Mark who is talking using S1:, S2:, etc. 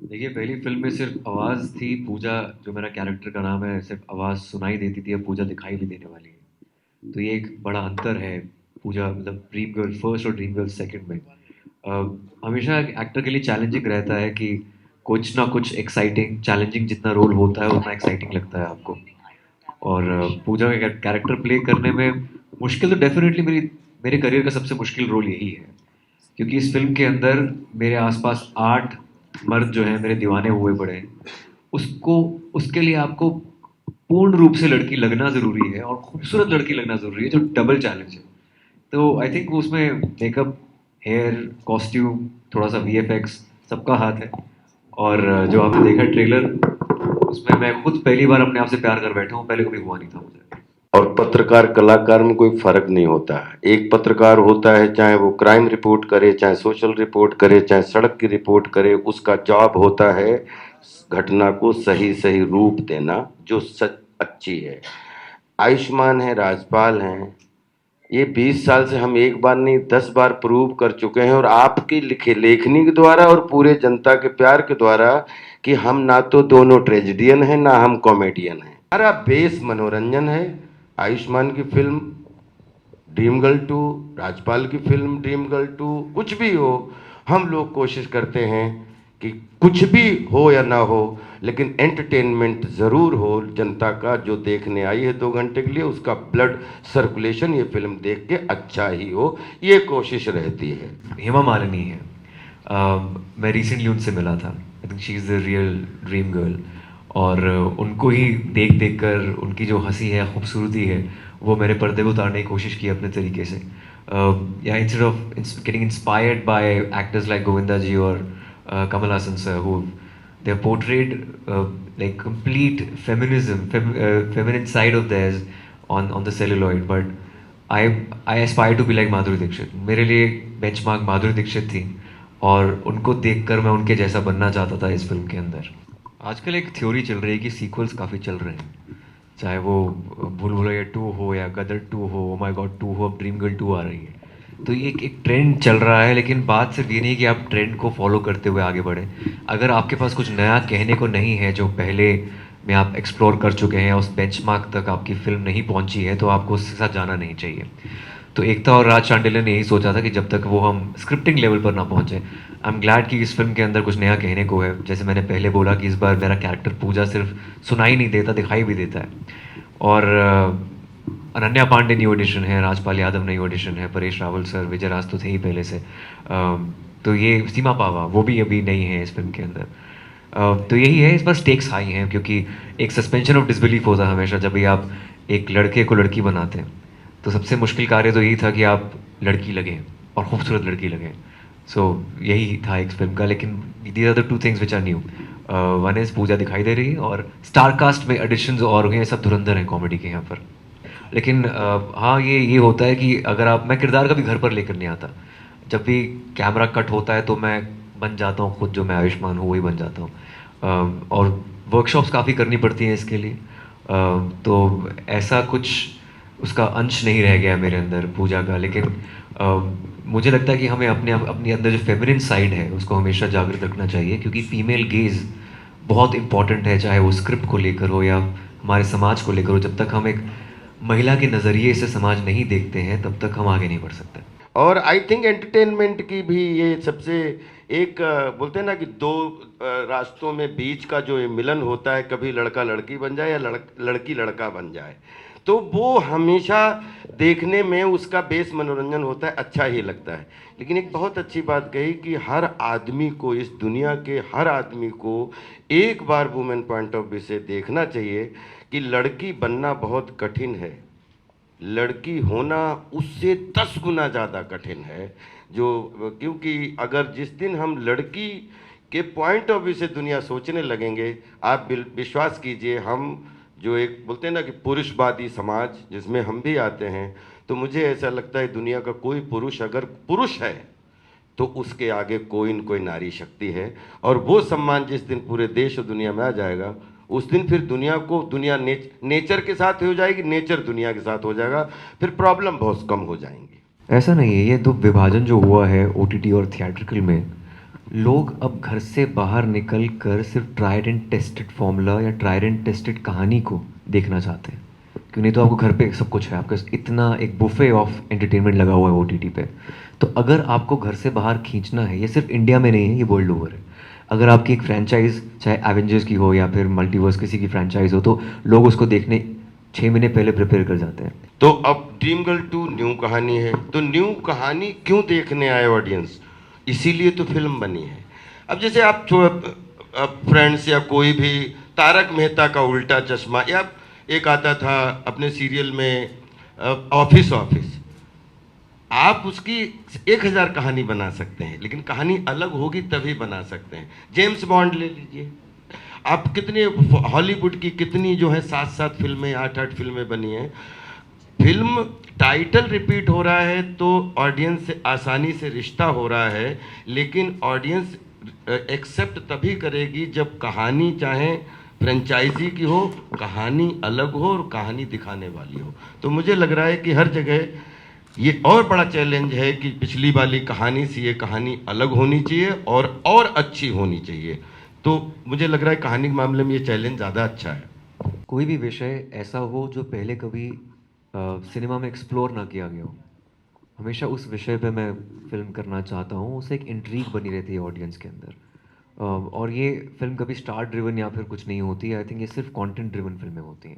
S1: देखिए, पहली फ़िल्म में सिर्फ़ आवाज़ थी, पूजा जो मेरा कैरेक्टर का नाम है, सिर्फ़ आवाज़ सुनाई देती थी, अब पूजा दिखाई भी देने वाली है। तो ये एक बड़ा अंतर है, पूजा मतलब ड्रीम गर्ल फर्स्ट और ड्रीम गर्ल सेकंड में। हमेशा एक्टर के लिए चैलेंजिंग रहता है कि कुछ ना कुछ एक्साइटिंग, चैलेंजिंग जितना रोल होता है, उतना एक्साइटिंग लगता है आपको। और पूजा का कैरेक्टर प्ले करने में मुश्किल तो डेफ़िनेटली मेरे करियर का सबसे मुश्किल रोल यही है। क्योंकि इस फ़िल्म के अंदर मेरे आसपास 8 मर्द जो हैं मेरे दीवाने हुए पड़े हैं। उसको उसके लिए आपको पूर्ण रूप से लड़की लगना ज़रूरी है और खूबसूरत लड़की लगना ज़रूरी है, जो डबल चैलेंज है। तो आई थिंक उसमें मेकअप, हेयर, कॉस्ट्यूम, थोड़ा-सा वीएफएक्स सबका हाथ है। और जो आपने देखा ट्रेलर, उसमें मैं खुद पहली बार अपने आप से प्यार कर बैठा हूँ, पहले कभी हुआ नहीं था मुझे।
S2: और पत्रकार कलाकार में कोई फर्क नहीं होता है। एक पत्रकार होता है, चाहे वो क्राइम रिपोर्ट करे, चाहे सोशल रिपोर्ट करे, चाहे सड़क की रिपोर्ट करे, उसका जॉब होता है घटना को सही सही रूप देना जो सच अच्छी है। आयुष्मान है, राजपाल हैं, ये 20 साल से हम एक बार नहीं 10 बार प्रूव कर चुके हैं, और आपकी लिखे लेखनी के द्वारा और पूरे जनता के प्यार के द्वारा कि हम ना तो दोनों ट्रेजिडियन हैं ना हम कॉमेडियन हैं। हमारा बेस मनोरंजन है। आयुष्मान की film dream girl two, Rajpal की फिल्म ड्रीम गर्ल टू, कुछ भी हो, हम लोग कोशिश करते हैं कि कुछ भी हो या ना हो, लेकिन एंटरटेनमेंट ज़रूर हो। जनता का जो देखने आई है 2 घंटे के लिए, उसका ब्लड सर्कुलेशन ये फिल्म देख के अच्छा ही हो, ये कोशिश रहती है।
S1: हेमा मालिनी है। मैं रिसेंटली उनसे मिला था। I think she is the real dream girl. और उनको ही देख देख कर उनकी जो हंसी है, खूबसूरती है, वो मेरे पर्दे को उतारने की कोशिश की अपने तरीके से। या instead of getting inspired by actors like Govinda ji और Kamal Haasan sir, who they are portrayed like complete feminine side of theirs on the celluloid. But I I aspire to be like Madhuri Dixit. मेरे लिए बेंचमार्क माधुरी दीक्षित थी, और उनको देखकर मैं उनके जैसा बनना चाहता था इस फिल्म के अंदर। आजकल एक थ्योरी चल रही है कि सीक्वल्स काफ़ी चल रहे हैं, चाहे वो भूल भुलैया 2 हो या गदर 2 हो, ओ माय गॉड 2 हो, अब ड्रीम गर्ल 2 आ रही है। तो ये एक ट्रेंड चल रहा है, लेकिन बात सिर्फ ये नहीं कि आप ट्रेंड को फॉलो करते हुए आगे बढ़ें। अगर आपके पास कुछ नया कहने को नहीं है जो पहले में आप एक्सप्लोर कर चुके हैं, उस बेंचमार्क तक आपकी फिल्म नहीं पहुंची है, तो आपको उसके साथ जाना नहीं चाहिए। तो एकता और राज शांडिल्य ने यही सोचा था कि जब तक वो हम स्क्रिप्टिंग लेवल पर ना पहुंचे। आई एम ग्लैड कि इस फिल्म के अंदर कुछ नया कहने को है। जैसे मैंने पहले बोला कि इस बार मेरा कैरेक्टर पूजा सिर्फ सुनाई नहीं देता, दिखाई भी देता है। और अनन्या पांडे न्यू एडिशन है, राजपाल यादव न्यू एडिशन है, परेश रावल सर, विजय राज तो थे ही पहले से। तो ये सीमा पावा वो भी अभी नहीं है इस फिल्म के अंदर। तो यही है, इस पर स्टेक्स हाई हैं, क्योंकि एक सस्पेंशन ऑफ डिसबिलीफ होता है हमेशा जब भी आप एक लड़के को लड़की बनाते हैं। तो सबसे मुश्किल कार्य तो यही था कि आप लड़की लगें, और खूबसूरत लड़की लगें। सो यही था इस फिल्म का। लेकिन these are the two things which are new. One is Pooja दिखाई दे रही है, और स्टार कास्ट में एडिशंस और हुए हैं, सब धुरंधर हैं कॉमेडी के यहाँ पर। लेकिन हाँ, ये होता है कि अगर आप, मैं किरदार कभी घर पर लेकर नहीं आता। जब भी कैमरा कट होता है तो मैं बन जाता हूँ खुद, जो मैं आयुष्मान हूँ वही बन जाता हूँ। और वर्कशॉप्स काफ़ी करनी पड़ती हैं इसके लिए। तो ऐसा कुछ उसका अंश नहीं रह गया है मेरे अंदर पूजा का। लेकिन मुझे लगता है कि हमें अपने अंदर जो फेमिनिन साइड है उसको हमेशा जागृत रखना चाहिए, क्योंकि फीमेल गेज बहुत इंपॉर्टेंट है, चाहे वो स्क्रिप्ट को लेकर हो या हमारे समाज को लेकर हो। जब तक हम एक महिला के नज़रिए से समाज नहीं देखते हैं, तब तक हम आगे नहीं बढ़ सकते।
S2: और आई थिंक एंटरटेनमेंट की भी ये सबसे एक बोलते हैं ना कि दो रास्तों में बीच का जो ये मिलन होता है, कभी लड़का लड़की बन जाए या लड़की लड़का बन जाए, तो वो हमेशा देखने में उसका बेस मनोरंजन होता है, अच्छा ही लगता है। लेकिन एक बहुत अच्छी बात कही कि हर आदमी को, इस दुनिया के हर आदमी को एक बार वुमेन पॉइंट ऑफ व्यू से देखना चाहिए कि लड़की बनना बहुत कठिन है, लड़की होना उससे 10 गुना ज़्यादा कठिन है। जो क्योंकि अगर जिस दिन हम लड़की के पॉइंट ऑफ व्यू से दुनिया सोचने लगेंगे, आप विश्वास कीजिए, हम जो एक बोलते हैं ना कि पुरुषवादी समाज जिसमें हम भी आते हैं, तो मुझे ऐसा लगता है दुनिया का कोई पुरुष अगर पुरुष है तो उसके आगे कोई न कोई नारी शक्ति है। और वो सम्मान जिस दिन पूरे देश और दुनिया में आ जाएगा, उस दिन फिर दुनिया को, दुनिया नेचर के साथ हो जाएगी, नेचर दुनिया के साथ हो जाएगा, फिर प्रॉब्लम बहुत कम हो जाएंगी।
S1: ऐसा नहीं है, ये दो विभाजन जो हुआ है ओटीटी और थिएट्रिकल में, लोग अब घर से बाहर निकल कर सिर्फ ट्राइड एंड टेस्टेड फॉर्मूला या ट्राइड एंड टेस्टेड कहानी को देखना चाहते हैं, क्यों नहीं तो आपको घर पे सब कुछ है, आपके इतना एक बुफे ऑफ एंटरटेनमेंट लगा हुआ है ओटीटी पे। तो अगर आपको घर से बाहर खींचना है, ये सिर्फ इंडिया में नहीं है, ये वर्ल्ड ओवर है। अगर आपकी एक फ्रेंचाइज चाहे एवेंजर्स की हो या फिर मल्टीवर्स किसी की फ्रेंचाइज हो, तो लोग उसको देखने 6 महीने पहले प्रिपेयर कर जाते हैं।
S2: तो अब ड्रीम गर्ल 2 न्यू कहानी है, तो न्यू कहानी क्यों देखने आए ऑडियंस? इसीलिए तो फिल्म बनी है। अब जैसे आप फ्रेंड्स या कोई भी तारक मेहता का उल्टा चश्मा, या एक आता था अपने सीरियल में ऑफिस ऑफिस, आप उसकी 1000 कहानी बना सकते हैं, लेकिन कहानी अलग होगी तभी बना सकते हैं। जेम्स बॉन्ड ले लीजिए, आप कितने हॉलीवुड की कितनी जो है 7-7 फिल्में 8-8 फिल्में बनी हैं। फिल्म टाइटल रिपीट हो रहा है तो ऑडियंस से आसानी से रिश्ता हो रहा है, लेकिन ऑडियंस एक्सेप्ट तभी करेगी जब कहानी चाहे फ्रेंचाइजी की हो, कहानी अलग हो और कहानी दिखाने वाली हो। तो मुझे लग रहा है कि हर जगह ये और बड़ा चैलेंज है कि पिछली वाली कहानी से ये कहानी अलग होनी चाहिए और अच्छी होनी चाहिए। तो मुझे लग रहा है कहानी के मामले में ये चैलेंज ज़्यादा अच्छा है।
S1: कोई भी विषय ऐसा हो जो पहले कभी सिनेमा में एक्सप्लोर ना किया गया हो, हमेशा उस विषय पे मैं फिल्म करना चाहता हूँ। उससे एक इंट्रीग बनी रहती है ऑडियंस के अंदर। और ये फिल्म कभी स्टार ड्रिवन या फिर कुछ नहीं होती है। आई थिंक ये सिर्फ कंटेंट ड्रिवन फिल्में होती हैं।